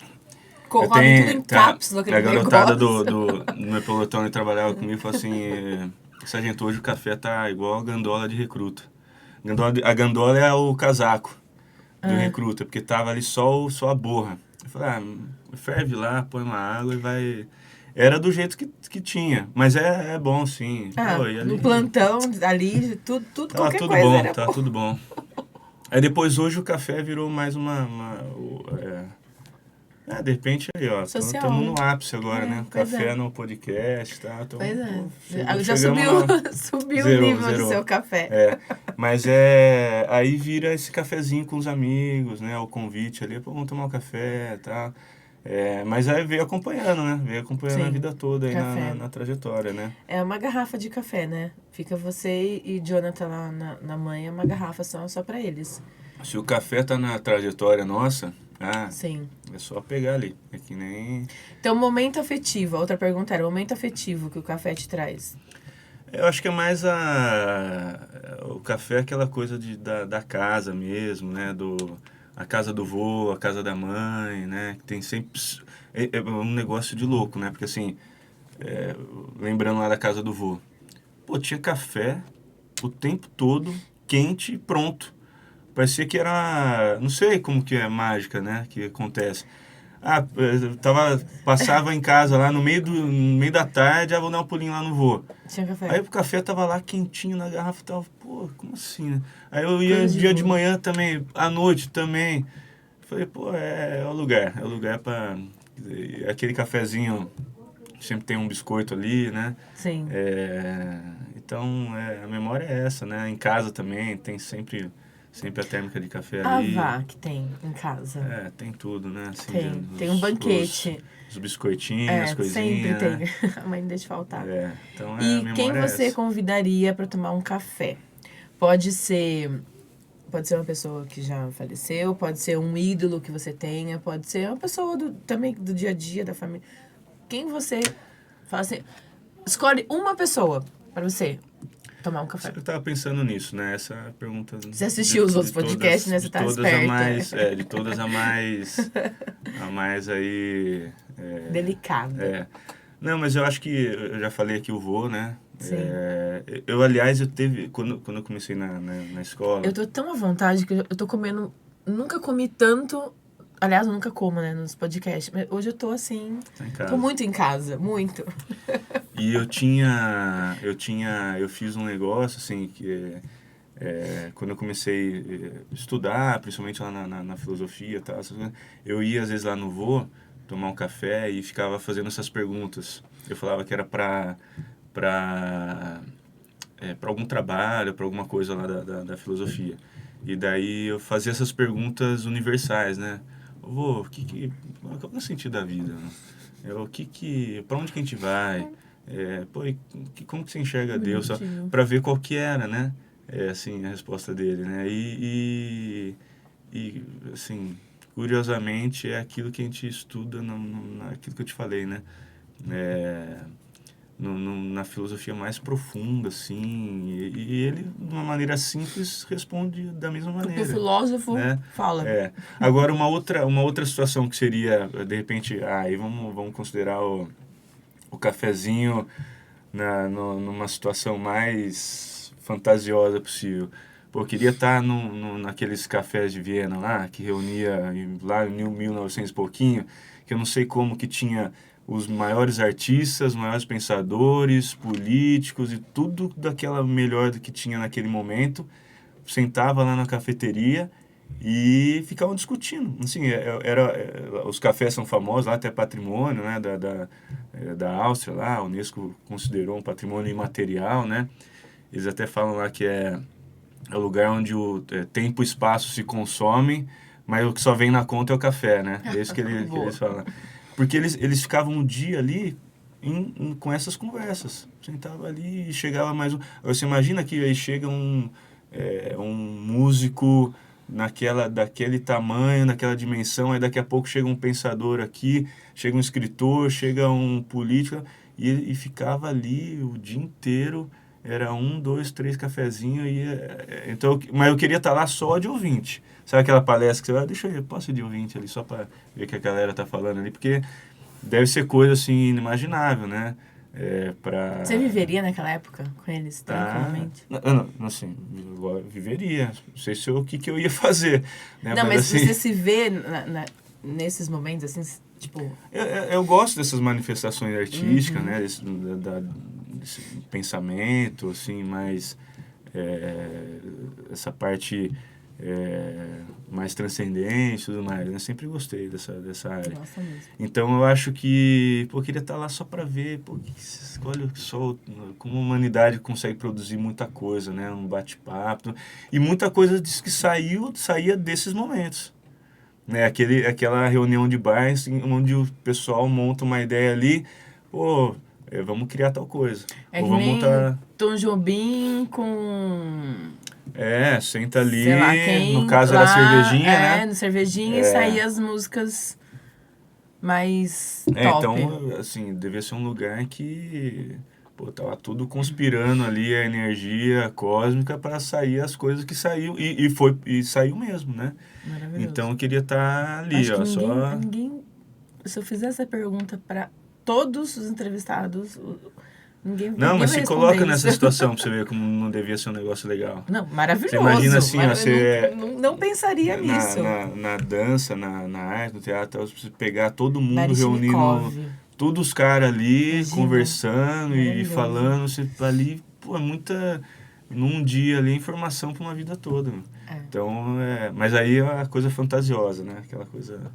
correm tudo em cápsula, aquele a garotada negócio. do meu pelotão que trabalhava comigo falou assim, sargento, hoje o café tá igual a gandola de recruta. A gandola é o casaco do recruta, porque tava ali só a borra. Eu falei, ferve lá, põe uma água e vai... Era do jeito que tinha, mas é bom, sim. No plantão, ali, tudo qualquer tudo coisa bom, era bom. tudo bom. Aí depois, hoje, o café virou mais de repente, aí, ó, estamos no ápice agora, né? Café no podcast, tá? Então, já subiu o nível do seu café. Mas aí vira esse cafezinho com os amigos, né? O convite ali, vamos tomar um café, tá? Mas aí veio acompanhando, né? Veio acompanhando a vida toda aí na trajetória, né? É uma garrafa de café, né? Fica você e Jonathan lá na manhã, uma garrafa só pra eles. Se o café tá na trajetória nossa, sim. É só pegar ali. É que nem... Então, momento afetivo. A outra pergunta era o momento afetivo que o café te traz. Eu acho que é mais o café é aquela coisa da casa mesmo, né? A casa do vô, a casa da mãe, né? Que tem sempre... É um negócio de louco, né? Porque assim, lembrando lá da casa do vô, tinha café o tempo todo, quente e pronto. Parecia que era... Não sei como que é mágica, né? Que acontece. Passava em casa lá no meio da tarde, vou dar um pulinho lá no vô. Tinha café. Aí o café tava lá quentinho na garrafa, tava, como assim, né? Aí eu ia dia de manhã também, à noite também. Falei, é o lugar pra... Aquele cafezinho, sempre tem um biscoito ali, né? Sim. Então, a memória é essa, né? Em casa também, tem sempre a térmica de café ali. Que tem em casa. Tem tudo, né? Assim, tem um banquete. Os biscoitinhos, as coisinhas. Sempre tem. A mãe não deixa faltar. Então, e quem você convidaria para tomar um café? Pode ser uma pessoa que já faleceu, pode ser um ídolo que você tenha, pode ser uma pessoa também do dia a dia, da família. Quem você fala assim, escolhe uma pessoa para você tomar um café. Eu tava pensando nisso, né? Essa pergunta... Você assistiu os outros podcasts, né? Você tá esperta. De todas a mais aí... Delicada. Não, mas eu acho que... Eu já falei aqui o vô, né? Sim. Aliás, eu teve... Quando eu comecei na escola... Eu tô tão à vontade que eu tô comendo... Nunca comi tanto... Aliás, eu nunca como, né, nos podcasts. Mas hoje eu tô assim... Tá em casa. Tô muito em casa, muito. E eu fiz um negócio, assim, que quando eu comecei a estudar, principalmente lá na filosofia e tal, essas coisas, eu ia às vezes lá no Vô tomar um café e ficava fazendo essas perguntas. Eu falava que era para algum trabalho, para alguma coisa lá da filosofia. E daí eu fazia essas perguntas universais, né? Vô, qual é o sentido da vida? Né? Para onde que a gente vai? Como que você enxerga Deus? Bonitinho. Para ver qual que era, né? Assim, a resposta dele, né? Assim, curiosamente, é aquilo que a gente estuda naquilo que eu te falei, né? É, na filosofia mais profunda, assim, e ele, de uma maneira simples, responde da mesma Porque maneira. o filósofo Né? fala. Agora, uma outra situação que seria, de repente, aí vamos considerar o cafezinho numa situação mais fantasiosa possível. Pô, eu queria estar naqueles cafés de Viena lá, que reunia lá em 1900 e pouquinho, que eu não sei como que tinha os maiores artistas, os maiores pensadores, políticos e tudo daquela melhor do que tinha naquele momento. Sentava lá na cafeteria e ficavam discutindo. Assim, os cafés são famosos, lá até patrimônio, né, da Áustria, lá, a Unesco considerou um patrimônio imaterial, né? Eles até falam lá que é o lugar onde o tempo e espaço se consomem, mas o que só vem na conta é o café, né? É isso que eles falam. Porque eles ficavam um dia ali com essas conversas. Sentava ali e chegava mais um... Você imagina que aí chega um músico daquele tamanho, naquela dimensão, aí daqui a pouco chega um pensador aqui, chega um escritor, chega um político, e ficava ali o dia inteiro, era 1, 2, 3 cafezinhos, então, mas eu queria estar lá só de ouvinte. Sabe aquela palestra que você vai, deixa eu posso ir de ouvinte ali, só para ver o que a galera tá falando ali, porque deve ser coisa assim inimaginável, né? Você viveria naquela época com eles, tranquilamente? Não, assim, eu viveria. Não sei se o que eu ia fazer, né? Não, mas assim, você se vê nesses momentos, assim, tipo... eu gosto dessas manifestações artísticas, né? Desse pensamento, assim, mais essa parte mais transcendente e tudo mais. Eu sempre gostei dessa área. Nossa, mesmo. Então eu acho que, eu queria estar lá só para ver, olha só como a humanidade consegue produzir muita coisa, né? Um bate-papo. E muita coisa diz que saía desses momentos. Né? Aquela reunião de bar, assim, onde o pessoal monta uma ideia ali, pô, vamos criar tal coisa. É Ou que vamos nem montar... Tom Jobim com... Senta ali, sei lá, no quem caso era a lá, cervejinha, né? no cervejinha, e saía as músicas mais top. Então, assim, devia ser um lugar que, pô, tava tudo conspirando ali, a energia cósmica para sair as coisas que saiu, e saiu mesmo, né? Maravilhoso. Então eu queria estar ali, Acho que ó, só... ninguém... Se eu fizer essa pergunta para todos os entrevistados, ninguém Não, vai mas se responder coloca isso. nessa situação pra você ver como não devia ser um negócio legal. Não, maravilhoso. Você imagina assim, ó, você não pensaria nisso. na dança, na arte, no teatro, você pegar todo mundo Baryshnikov. reunindo, todos os caras ali, Imagina. conversando e Maravilhoso. falando, você ali, pô, é muita, num dia ali, informação pra uma vida toda. Então, mas aí é a coisa fantasiosa, né? Aquela coisa...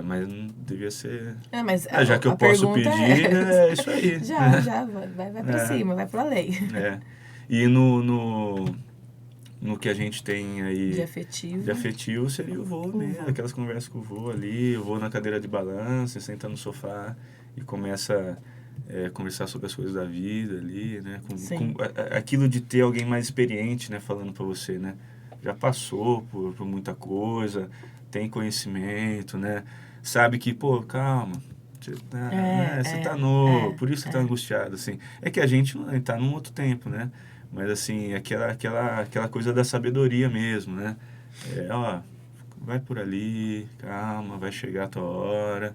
mas não devia ser... mas já que eu posso pedir, é isso aí. Já, vai pra cima, vai pra lei. E no que a gente tem aí De afetivo seria o voo mesmo, aquelas conversas com o voo ali, eu vou na cadeira de balanço, você senta no sofá e começa a conversar sobre as coisas da vida ali, né? Aquilo de ter alguém mais experiente, né, falando pra você, né? Já passou por muita coisa, tem conhecimento, né? Sabe que, pô, calma, você tá novo, por isso você tá angustiado, assim. É que a gente tá num outro tempo, né? Mas, assim, aquela coisa da sabedoria mesmo, né? Ó, vai por ali, calma, vai chegar a tua hora.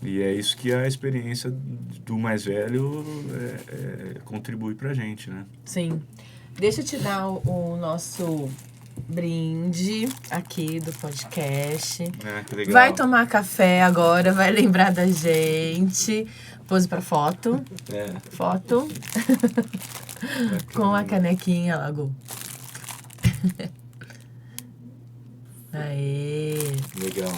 E é isso que a experiência do mais velho contribui pra gente, né? Sim. Deixa eu te dar o nosso brinde aqui do podcast. Ah, que legal. Vai tomar café agora, vai lembrar da gente. Pose pra foto. Foto. Com a canequinha, Lago. Aê. Legal.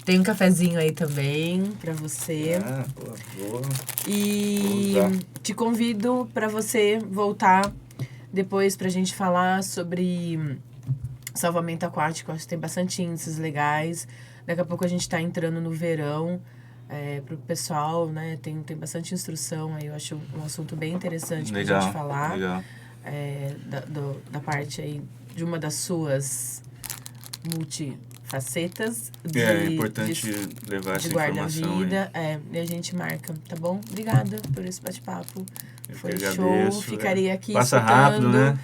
Tem um cafezinho aí também pra você. Ah, pô, boa. E Vou usar. te convido pra você voltar depois pra gente falar sobre salvamento aquático. Acho que tem bastante índices legais. Daqui a pouco a gente tá entrando no verão. Pro pessoal, né? Tem bastante instrução aí. Eu acho um assunto bem interessante pra gente falar. Legal. Da parte aí de uma das suas multifacetas É importante levar essa de informação guarda-vida. E a gente marca, tá bom? Obrigada por esse bate-papo. Eu Foi que show. agradeço, Ficaria aqui Passa escutando. rápido, né?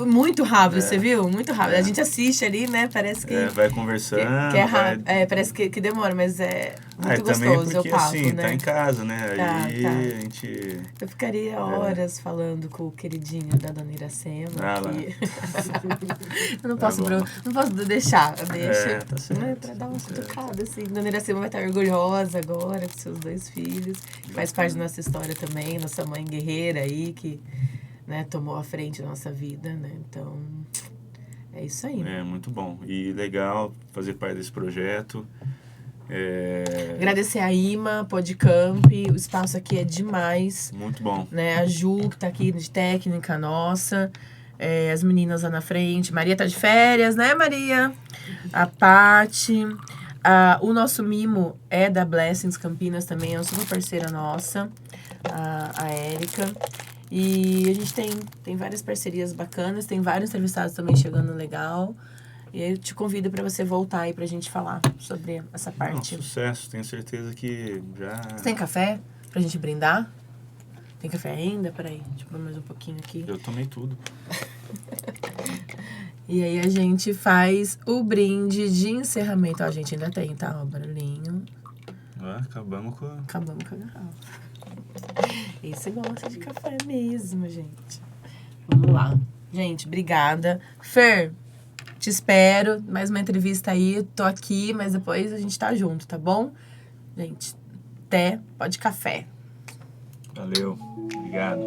Muito rápido, você viu? Muito rápido. É. A gente assiste ali, né? Parece que... Vai conversando. que é rápido. Parece que demora, mas é muito também gostoso porque, o papo, assim, né? tá em casa, né? Aí Tá. a gente... Eu ficaria horas falando com o queridinho da Dona Iracema. Ah, lá. Eu não posso, bom. não posso deixar. Eu deixo Tá certo. né, pra dar uma cutucada, assim. Dona Iracema vai estar orgulhosa agora com seus 2 filhos. Que faz parte da nossa história também. Nossa mãe guerreira aí, que né, tomou a frente da nossa vida, né? Então, é isso aí. É muito bom. E legal fazer parte desse projeto. Agradecer a IMA, Podcamp. O espaço aqui é demais. Muito bom. Né? A Ju, que tá aqui de técnica nossa. As meninas lá na frente. Maria tá de férias, né, Maria? A Paty. O nosso mimo é da Blessings Campinas também, é uma super parceira nossa. A Érica. E a gente tem várias parcerias bacanas, tem vários entrevistados também chegando legal. E eu te convido para você voltar aí pra gente falar sobre essa parte. Sucesso, tenho certeza que já... Você tem café pra gente brindar? Tem café ainda? Peraí, deixa eu pôr mais um pouquinho aqui. Eu tomei tudo. E aí a gente faz o brinde de encerramento. Ó, a gente ainda tem, tá? O barulhinho. Acabamos com a garrafa. Esse gosta de café mesmo, gente. Vamos lá. Gente, obrigada. Fer, te espero. Mais uma entrevista aí. Tô aqui, mas depois a gente tá junto, tá bom? Gente, até pode café. Valeu. Obrigado.